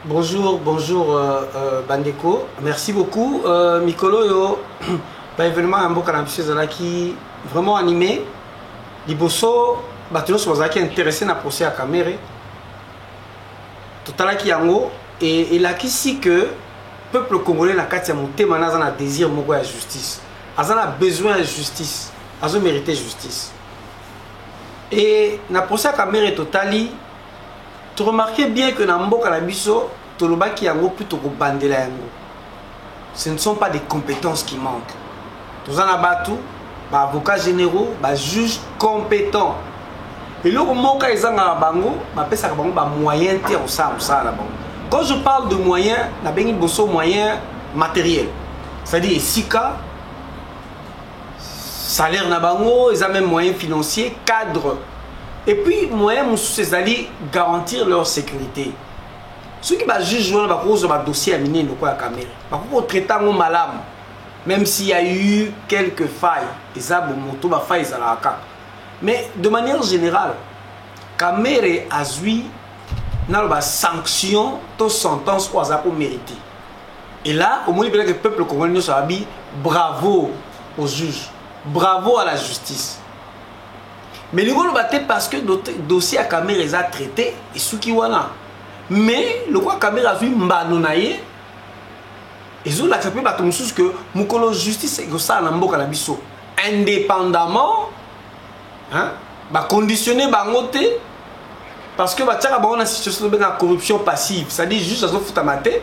Bonjour, bonjour Bandeko. Merci beaucoup. Mikolo yo, événement en Boka qui vraiment animé. Liboso, batuno soza qui intéressé na procès à caméra. Totala qui yango et il a ici que peuple congolais na kati ya motema na désir moko ya justice. Azana besoin de justice, azo mérité justice. Et na procès à caméra totali. Tu remarquez bien que dans Mboka na biso, tolobaki yango plutôt ko bandela yango. Ce ne sont pas des compétences qui manquent. Tous en abatu, ba avocats généraux, ba juges compétents. Et là, moka ezanga bango, ba pesa bango ba moyen te osa la bango. Quand je parle de moyens, na bengi bosso moyens matériels. C'est-à-dire sika salaire na bango, ils ont même moyens financiers, cadre. Et puis, moyen, c'est d'aller garantir leur sécurité. Ceux qui jugent le dossier à miner la caméra, ils traitent malade, même s'il y a eu quelques failles. Mais de manière générale, la caméra a eu une sanction, une sentence pour mériter. Et là, au moins, le peuple congolais a dit bravo aux juges, bravo à la justice. Mais le rôle battait parce que le dossier à caméra est traité et ce qui wana. Mais le quoi caméra a vu mbanonaye ils ont accepté par tout chose que mukolo justice est ça na mboka na biso indépendamment hein ba conditionner bangote parce que ba tchaka ba on a situation de corruption passive, c'est-à-dire juste azo futamate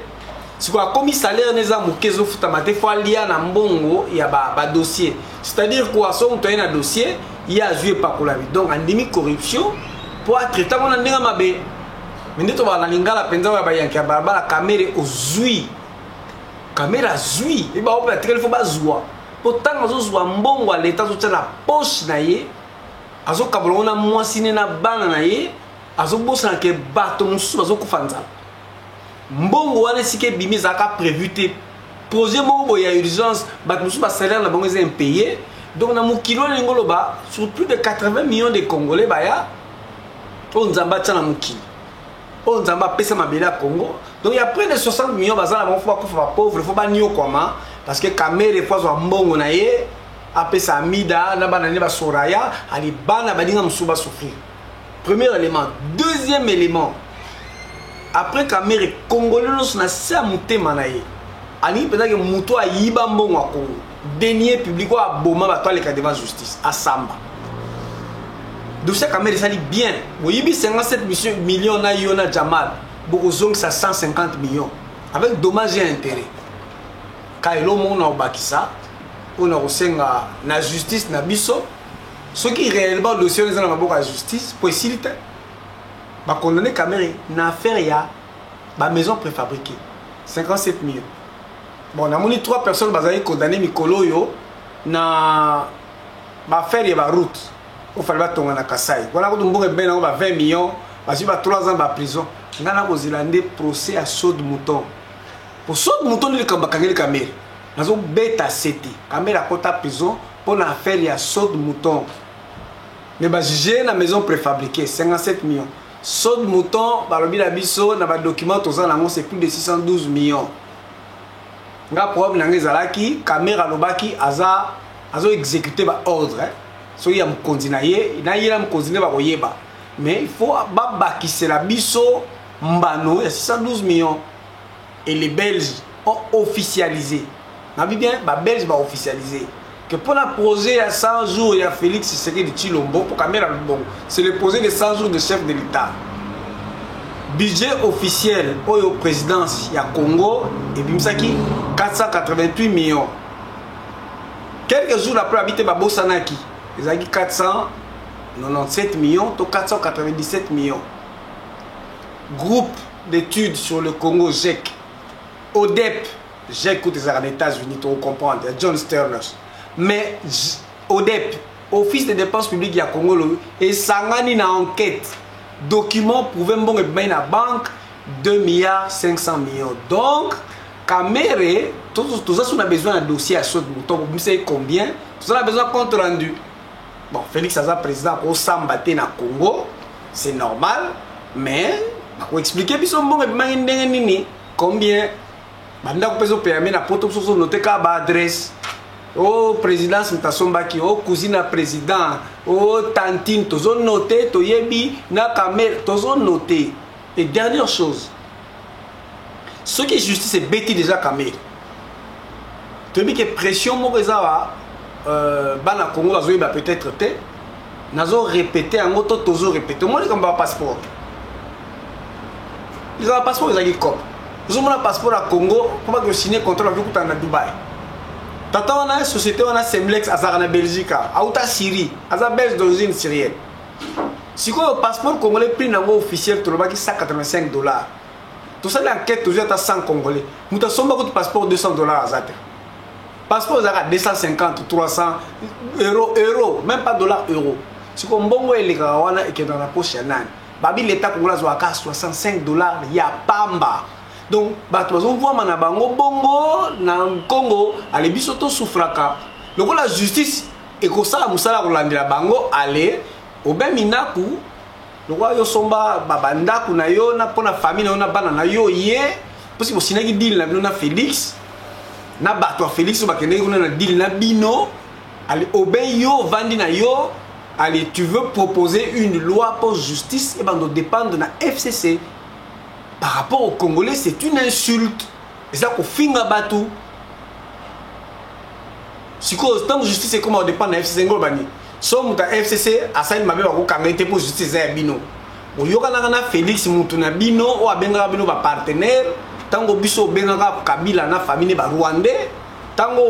si quoi commis salaire neza mukezo futamate faut lier na mbongo ya ba dossier, c'est-à-dire quoi son to un dossier il a joué par la vie. Donc, en demi-corruption, pour traiter mon andinga mabe. Mais nous avons la lingala penza wa bayanki barba la caméra au zui. Caméra zui. Et bah on peut très faut pas zoua. Pourtant on zoua mbongo à l'état sur la poche naie. Azo kabolo na mwasine na bana naie. Azo bossa na ke bato musu azo kufanza. Mbongo wana sike bimi zaka prévu te. Projet mo ya urgence, bat musu ba salaire na bango est impayé. Donc, sur plus de 80 millions de Congolais, on Nzamba tient la Moukili. On Nzamba pèse ma belle à Congo. Donc, il y a près de 60 millions de pauvres, il faut pas nier comment. Parce que Kamé, les fois, sont bon, après ça, Mida, Nabanane, Soraya, Alibana, Badinga, Moussouba souffrir. Premier élément. Deuxième élément. Après Kamé, les Congolais, nous avons monté Manaye. Ani peut-être que Mouto a Yiba Mbongo à Congo. Dernier public à Boma va les cas devant justice à Samba. Dossier Kamere ça dit bien. Oui, 57 millions na Yona Jamal. Beaucoup zong ça 150 millions avec dommages et intérêts. Quand le monde a bakisa, on a reçu na justice na biso. Ceux qui réellement dossier les gens na justice pour faciliter. Ba condamner Kamere na affaire ya ba maison préfabriquée 57 millions. Bon, on a mis 3 personnes qui ont condamné Mikolo yo na faire la route. Il fallait tomber na Kasai. Voilà que nous avons 20 millions, parce que 3 ans de prison. Nous avons un procès à saut de mouton. Pour saut de mouton, nous avons fait caméra. Nous avons bêta CT. Caméra à prison pour faire la saut de mouton. Nous avons jugé la maison préfabriquée, 57 millions. Saut de mouton, dans le document, c'est plus de 612 millions. Nga problème nanga ezalaki caméra lobaki azo exécuter ba ordre so ya mukonzi na ye na yela mukonzi ne ba koyeba mais il faut babakisela biso mbano ya 612 millions et les Belges ont officialisé na bien ba Belges ba officialisé que pour la projet à 100 jours il y a Félix Tshisekedi de Chilombo pour caméra bon c'est le projet de 100 jours de chef de l'État. Budget officiel au présidence ya Congo et Bimsaki 488 millions. Quelques jours après habiter Babo Sanaki, ils ont 497 millions to 497 millions. Groupe d'études sur le Congo GEC. ODEP, GEC coûte aux États-Unis, tu comprends, John Sterners. Mais ODEP, Office des dépenses publiques ya Congo et Sangani na enquête. Document prouvant bon et la banque 2 milliards 500 millions. Donc, Kamere, tout ça, on a besoin d'un dossier à chaud de mouton. Vous savez combien? Tout ça, on a besoin de compte rendu. Bon, Félix Aza, président, au Sambate na Congo, c'est normal, mais Pour expliquer biso mbongo bimangi ndenge nini combien banda ko peso permis na poto so noter ka ba adresse au présidence mtasombaki au cousine président au tantine tozo noter to yebi na caméra tozo noter. Et dernière chose, ce qui est justice c'est bêti déjà caméra. Tu dis que pression mo rezawa bana Congo azoyi ba peut-être te nazo répéter en auto tozo répéter moi comme ba passeport. Ils ont un passeport, ils ont un cop. Ils ont un passeport à Congo pour que signer contrat avec à Dubaï. Tata on a une société, on a Semlex à la Belgique, à Syrie, à la Belge d'origine syrienne. Si le passeport congolais prix d'un officiel, tu l'as qui $185. Tout ça l'enquête toujours à 100 Congolais. Nous avons un passeport $200 à Zate. Passeport à 250, 300 euros, même pas dollars euros. Si on bon est les gars et qui est dans la poche Babi l'État congolais a $65 ya pamba. Donc bato on voit mana bango bongo na Congo ale bisoto souffraka. Donc la justice et ko sala musala ko landela bango ale obeminaku donc yo somba babanda kuna yo na pona famille na bana na yo ye parce que sinaki deal na Félix na bato Félix ba kende kuna na deal na bino ale oben yo vandi na yo. Allez, tu veux proposer une loi pour justice et ben de dépendre de la FCC. Par rapport aux Congolais, c'est une insulte. Et ça, qu'on finit à Batou. Si on tant de justice, c'est comment on dépend de la FCC. Si on a FCC, à ça, il m'a dit qu'on pour justice à Bino. Bon, il y a Félix Moutuna Bino, ou à Benga Bino, partenaire. Tant que Bisso Benga Kabila, na famille Rwandais. Tant que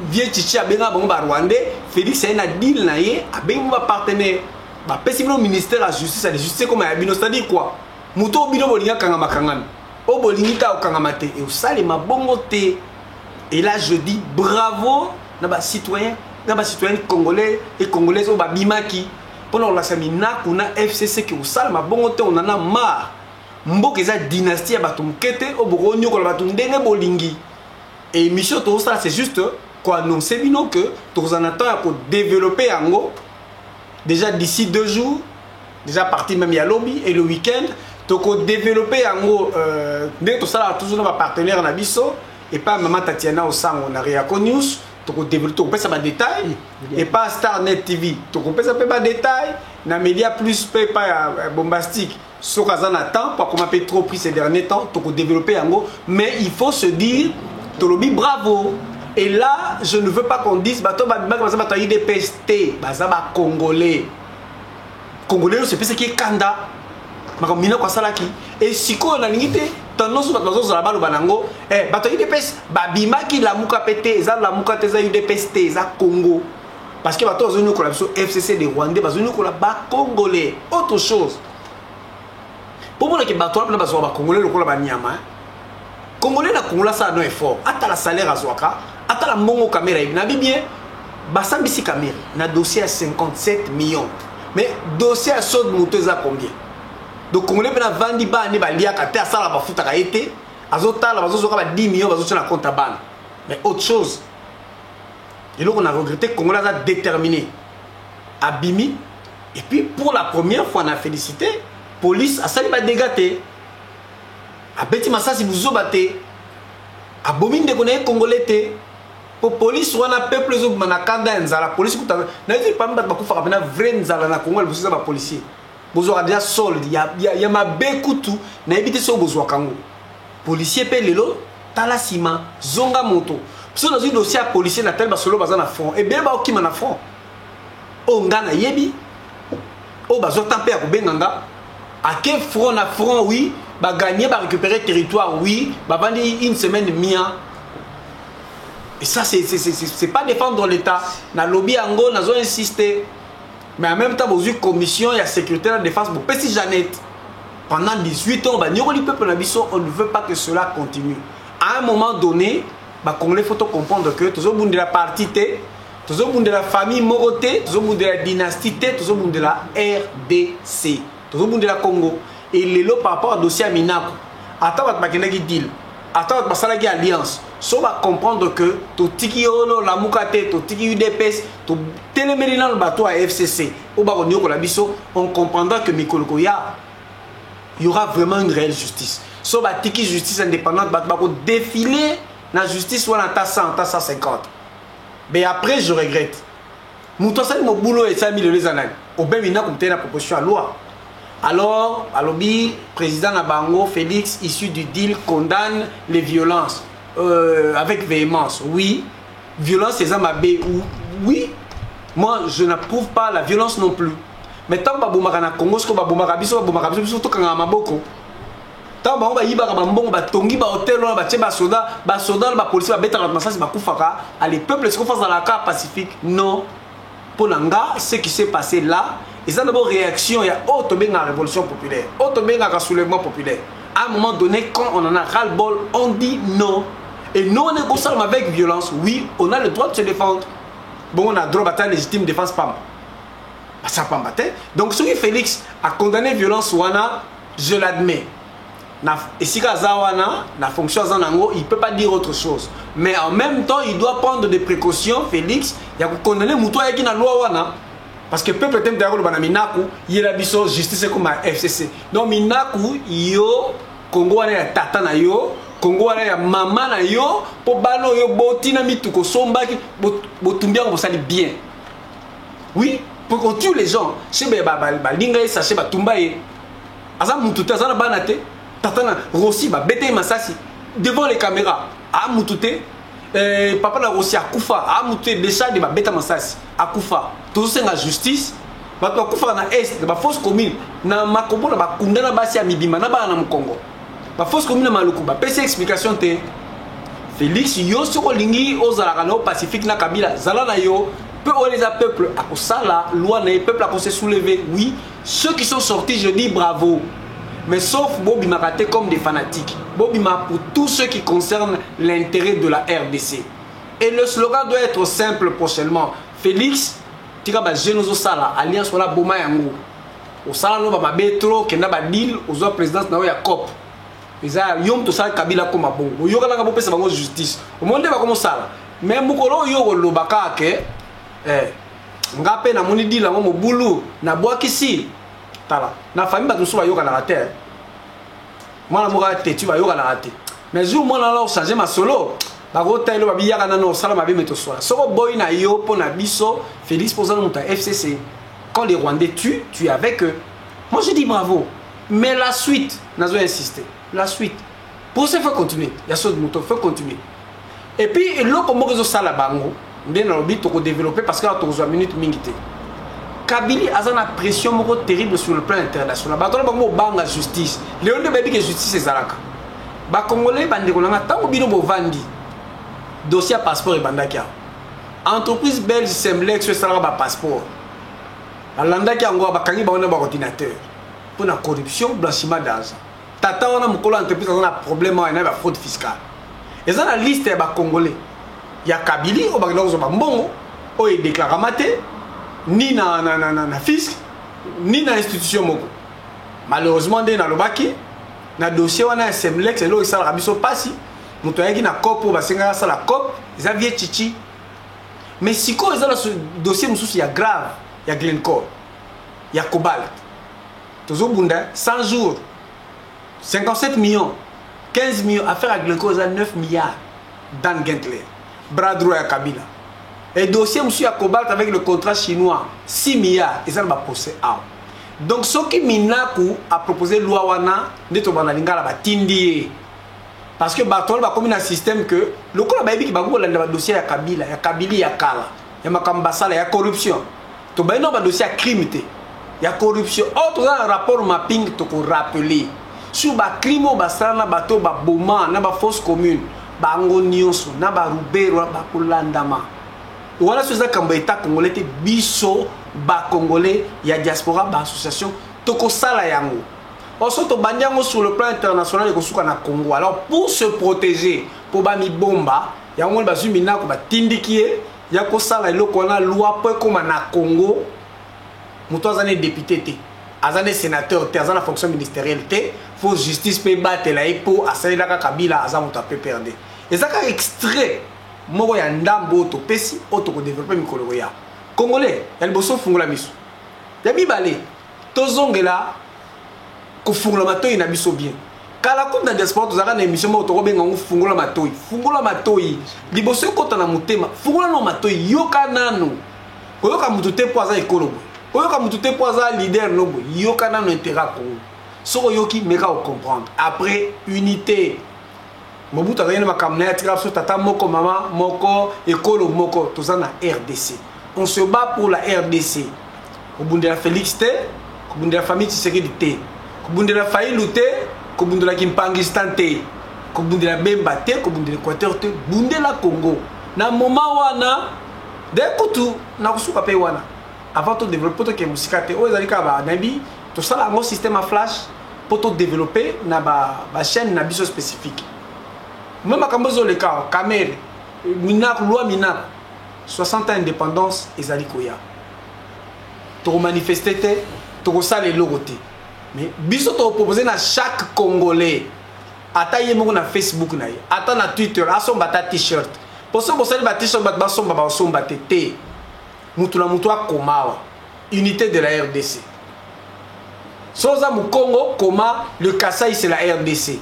vieux chichi a benga bango ba Rwandais, Félix a un deal na ye a benga ba partenaire ba pesi le ministère de la justice, la justice comme a bino, c'est-à-dire quoi muto bino bolinga kangama kangami o bolingi ta o kangama te et o sale ma bongo te. Et là je dis bravo na ba citoyen congolais et congolaises o ba bimaki pour la samina kuna FCC que o sale ma bongo te, on en a marre mboka eza dynastie ba tumkete o boronyo ko ba tundenge bolingi. Et mission tout ça c'est juste quoi annoncer bino que tous en attend pour développer en gros déjà d'ici 2 jours déjà parti même ya lobby et le week-end donc développer en gros dès tout ça toujours nos partenaires na biso et pas maman Tatiana au sang on a Riako News donc développer on peut ça ba détail et pas Starnet TV donc on peut ça pas détail na média plus pas bombastique so kazana temps pas comment peut trop pris ces derniers temps donc développer en gros mais il faut se dire Tolobi bravo. Et là, je ne veux pas qu'on dise bato bato IDPST, bazaba congolais. Congolais c'est pas ce qui est kanda. Makamina kwa salaki. Et si ko na lingité, tendance bato za balo banango, bato IDPS babimaki la muka pété, za la muka teza IDPST, za Congo. Parce que bato zonu ko la FCC des Rwandais, bazonu ko la ba congolais. Autre chose. Pour moi que bato na bazo ba congolais le ko la ba nyama. Congolais na Congola ça non effort. Ata la salaire à Zwaka, ata la mongo caméra. Na bien, basambisi caméra. Na dossier à 57 millions. Mais dossier à saut de moteuse à combien? Donc Congolais na vandi ba ne ba lia kate à ça la ba futa ka été. Azota la bazo zoka 10 millions bazo sur la compte à ban. Mais autre chose. Et donc on a regretté que Congolais a déterminé. Abimi. Et puis pour la première fois on a félicité. Police a sali ba dégaté. A beti masasi vous obate a bomine de connaître congolais pour police wana peuple zo manakanda nzala police kuta na dit pas mba ku faka na vrai nzala na Congo vous ba policier bozo déjà solde ya mabe kutu na ebité so bozo kango policier pe lelo tala sima zonga moto so dans un dossier à policier na tel ba solo baza na front et bien ba okima na front o ngana yebi o bazo tamper ko benganga à quel front na front oui bah gagner, bah récupérer territoire, oui, bah vendre une semaine mia. Et ça, c'est pas défendre l'État. Na lobby ango, na zo insister. Mais en même temps, vous avez une commission, il y a sécurité de défense pour Pessi Jeannette. Pendant 18 ans, bah nyoro li peuple na biso, on ne veut pas que cela continue. À un moment donné, bah Congolais faut comprendre que tous au bout de la partie T, tous au bout de la famille Moroté, tous au bout de la dynastie T, tous au bout de la RDC, tous au bout de la Congo. Et les lots par rapport au dossier à Minako, attends votre maquinage deal, attends votre masalagi alliance, so va comprendre que tout tiki ono la mukate, tout tiki UDPS, tout télémérinant le bateau à FCC, au baronio la biso, on comprendra que Mikolo ya il y aura vraiment une réelle justice. So ba tiki justice indépendante ba défiler la justice ou en 100, 150. Mais après je regrette. Mouton ça mon boulot et ça mis les années. Au ben mina comme la proposition à loi. Alors, alobi président Nabango Félix issu du deal condamne les violences avec véhémence. Oui, violence c'est ma B ou oui. Moi je n'approuve pas la violence non plus. Mais tant que babomaka na Congo, ce que babomaka biso surtout quand on maboko. Tant que ba yiba ka bambongo ba tongi ba hôtel ba tche ba soda ba police ba beta na masasi ba kufaka, les peuples se face dans la carte pacifique. Non. Pour Nanga, ce qui s'est passé là, ils ont d'abord réaction, il y a autre bien la révolution populaire, autre bien la soulèvement populaire. À un moment donné, quand on en a ras-le-bol, on dit non. Et nous, on est constamment avec violence. Oui, on a le droit de se défendre. Bon, on a le droit de bataille légitime défense PAM. Ça pas battre. Donc, ce que Félix a condamné violence, je l'admets. Et si Kazawana, la fonction Zanango, il ne peut pas dire autre chose. Mais en même temps, il doit prendre des précautions, Félix. Il y a condamné Moutoua qui n'a loi wana. Parce que le peuple t'aime d'ailleurs le Minaku, il y a la justice comme la FCC. Donc Minaku, yo, Congo wana ya tata na yo, Congo wana ya maman na yo, pour balo yo botina mituko somba ki botumbia ko sali bien. Oui, pour qu'on tue les gens. Chez Balinga et Saché Batumbaye. Azam Moututa Zana Banate. Tatana Rossi ba bête masasi devant les caméras a mutute papa na Rossi a kufa a mutute déjà de ba bête masasi a kufa tout ça la justice ba to kufa na est ba fausse commune na makombo na ba kundana basi ya mibima na ba na Mkongo ba fausse commune na maluku ba pese explication te Félix yo soko lingi ozala na Pacifique na Kabila zala na yo peu on les a peuple à kosala loi na peuple à se soulever oui ceux qui sont sortis je dis bravo. Mais sauf Bobby Maraté comme des fanatiques. Bobby Maraté pour tout ce qui concerne l'intérêt de la RDC. Et le slogan doit être simple prochainement. Félix, tu vas Genozo Sala, alliance wala Boma Yango. Au Sala no ba betro kenda ba deal aux autres présidents na ya COP. Eza yom to Sala Kabila comme bon. Yo kala ngabo pesa bango justice. Au monde ba comme Sala. Mais mukolo yo ko lobaka ke ngape na moni deal ngo bulu na boakisi. Na famille ba tous ba yoka na terre moi la te tu ba yoka na terre mais jour moi là changer ma solo ba go tailo ba biya kana no sala ma be meto soir soko boy na yo po na biso Félix pour ça monta FCC quand les Rwandais tuent tu es avec eux moi je dis bravo mais la suite nazo insister la suite pour ça faut continuer il y a chose de moto faut continuer et puis l'autre comment que ça la bango ndé na lobi to ko développer parce que la 3 minutes mingité Kabili a une pression terrible sur le plan international. Bato bango banga justice. Léon de baby que justice est zalaka. Ba Congolais bande kolanga tango bino bo vandi. Dossier passeport et bandakia. Entreprise belge Semlex fait ça ba passeport. Alanda ki ngo ba kangi ba on ba ordinateur. Pour la corruption, blanchiment d'argent. Tata on a mukolo entreprise on a problème na ba fraude fiscale. Et ça la liste ba Congolais. Il y a Kabili au bagdad zo ba mbongo o e déclare maté. Ni na fisc ni na institution moko malheureusement dès na lobaki na dossier wana Semlex et là il sala biso pasi muto yaki na COP ba senga sala COP Xavier Chichi mais siko ezala ce dossier mususu ya grave ya Glencore ya Cobalt tozo bunda 100 jours 57 millions 15 millions affaire à Glencore za 9 milliards Dan Gentler bras droit ya Kabila. Et dossier monsieur à Cobalt avec le contrat chinois 6 milliards et ça va procès à. Donc ce qui Minaku a proposé loi wana neto banalinga la batindi parce que batol ba comme un système que le ko la baby ki ba go la dossier ya Kabila ya Kabili ya kala ya makambasala ya corruption to ba no ba dossier crime te ya corruption autre un rapport mapping to ko rappeler sur ba crime ba sala bato ba boma na ba fausse commune ba ngonyonso na ba rubero ba kulandama. Voilà ce que l'État congolais était biso ba congolais ya diaspora ba association toko sala yango. Oso to bandiango sur le plan international et kosuka na Congo. Alors pour se protéger pour ba mi bomba yango ba zumina ko ba tindikie ya ko sala eloko na loi peu comme na Congo. Muto azane député te, azane sénateur te, azana fonction ministérielle te, faut justice pe battre la pour asala ka Kabila azamu ta pe perdre. Et ça ka extrait moko ya ndambo to pesi auto ko développer mikolo ya congolais el boso fungola miso ya bibale tozongela kofungola matoi na biso bien kala kutu na diaspora tozalaka na émission moko tokobenga ngo fungola matoi liboso ekota na motema fungola no matoi yoka nano koyoka mutu te po aza ekolo boye koyoka mutu te po aza leader no boye yoka nano intérêt kongo soko yoki meka comprendre après unité Mobutu azali makambo na atika biso tata moko mama moko ekolo moko toza na RDC on se bat pour la RDC kobundela Félix te kobundela famille Tshisekedi te kobundela Fayulu te kobundela Kimpangistan te kobundela Bemba te kobundela Équateur te bundela Congo na moment wana de kutu na kusuka pe wana avant de développer to ke musika te o ezali ka ba nabi to sala un système à flash pour to développer na ba chaîne na biso spécifique même makambo le cas Kamere Minak loi Minak 60 ans d'indépendance ezali koya to manifester te to sala logo te mais biso to proposer na chaque congolais ata yemo na Facebook na ye ata na Twitter asomba ta t-shirt pour ça bo sala ba t-shirt ba somba ba somba te mutu na mutu akomawa unité de la RDC soza mu Congo koma le Kasaï c'est la RDC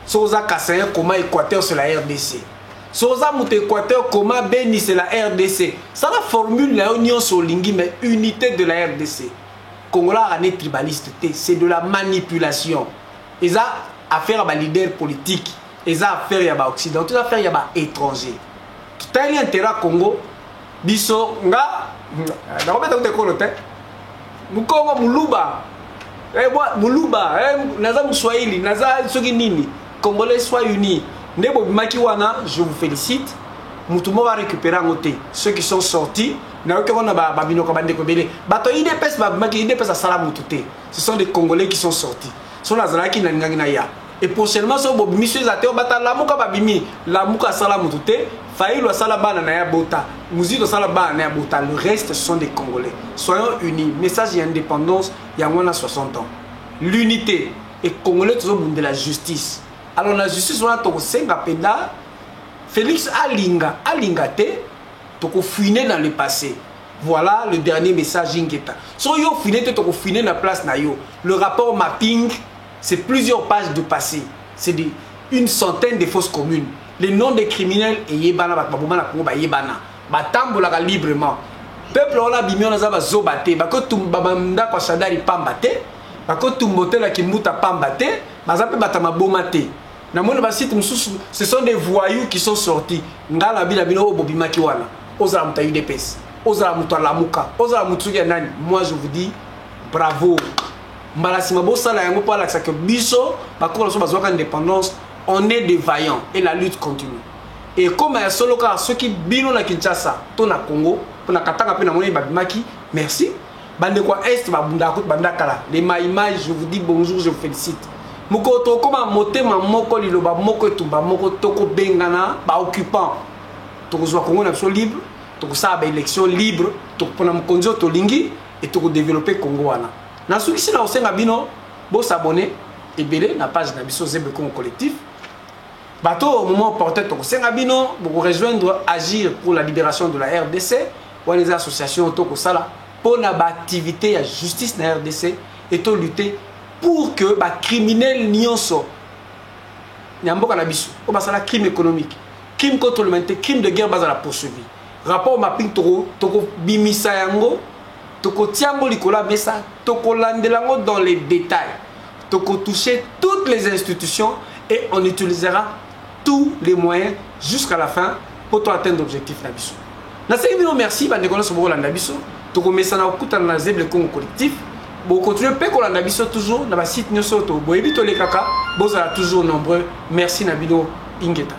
soza Kasaï koma Équateur c'est la RDC soza mu Équateur koma Beni c'est la RDC ça la formule la union solingi mais unité de la RDC Congolais ané tribaliste c'est de la manipulation et ça affaire à leader politique et ça affaire à occident tout affaire à étranger tout un intérêt Congo biso nga na robeta ko tekolo te mukongo muluba muluba naza muswahili naza soki nini congolais soient unis ndebo bimaki wana je vous félicite mutu mo va récupérer en côté ceux qui sont sortis na yoke wana ba binoko bandeko belé bato IDPS ba bimaki IDPS a sala mutu te ce sont des congolais qui sont sortis sont nazalaki na ngangi na ya et prochainement so bo monsieur zateo bata lamuka ba bimi lamuka sala mutu te Fayulu asala bana na ya bota Muzito sala bana na ya bota le reste ce sont des congolais soyons unis message d'indépendance il y a moins de 60 ans l'unité et congolais toujours de la justice alors la justice on a to senga penda Félix alinga te to fouiner dans le passé voilà le dernier message ingeta so yo fouiner te to fouiner na place na yo le rapport mapping c'est plusieurs pages de passé c'est une centaine de fausses communes les noms des criminels et yebana babomana ko ba yebana batambola librement peuple on a bimi on a ba zobate ba ko tumba banda kwa sadari pambate ba ko tumbotela kimuta pambate bazape batama bomate na mona ba site mususu ce sont des voyous qui sont sortis ngala bila bino obobimaki wana ozala muta UDPS ozala muta lamuka ozala mutu ya nani moi je vous dis bravo mbalasi mabosala yango pa la que biso ba ko so bazwaka indépendance on est des vaillants et la lutte continue et comme il y a solo cas ceux qui bino na Kinshasa to na Congo pour na katanga pe na moni babimaki merci bande kwa est babunda ko banda kala les maïmaï je vous dis bonjour je vous félicite mukoto koma motema moko liloba moko etumba moko toko bengana ba occupant toko zwa Congo na so libre toko sa ba élection libre toko pona mkonzo to lingi et toko développer Congo wana na soki na osenga bino bo s'abonner et belé na page na biso Zeb Congo collectif bateau au moment opportun toko senga bino pour rejoindre agir pour la libération de la RDC ou les associations toko sala pour na ba activité ya justice na RDC et to lutter pour que ba criminel nyonso nyamboka na biso o basala crime économique crime contre l'humanité crime de guerre bazala poursuivi rapport mapping toko bimisa yango toko tiango likola mesa toko landelango dans les détails toko toucher toutes les institutions et on utilisera tous les moyens jusqu'à la fin pour atteindre l'objectif na biso na sekibino merci bande kono so bolanda biso toko mesana okutana na Zeb Congo collectif bon continuer pe ko landa biso toujours na ba site nyoso to boyebi to le kaka bozala toujours nombreux merci na bino ingeta.